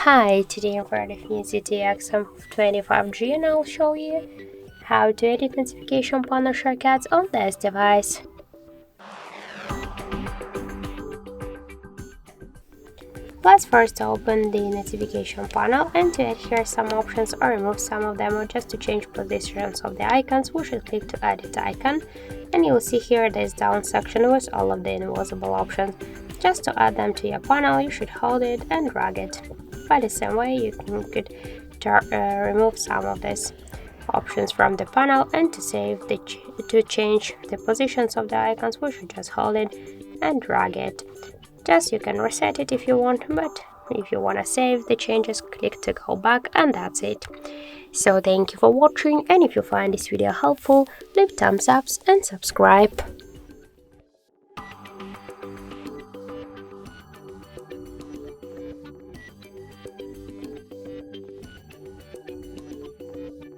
Hi, today I'm part of new ZTE AXON 25G and I'll show you how to edit notification panel shortcuts on this device. Let's first open the notification panel, and to add here some options or remove some of them, or just to change positions of the icons, we should click to edit icon, and you'll see here this down section with all of the invisible options. Just to add them to your panel, you should hold it and drag it. By the same way, you could remove some of these options from the panel, and to change the positions of the icons, we should just hold it and drag it. You can reset it if you want, but if you want to save the changes, click to go back, and that's it. So thank you for watching, and if you find this video helpful, leave thumbs up and subscribe.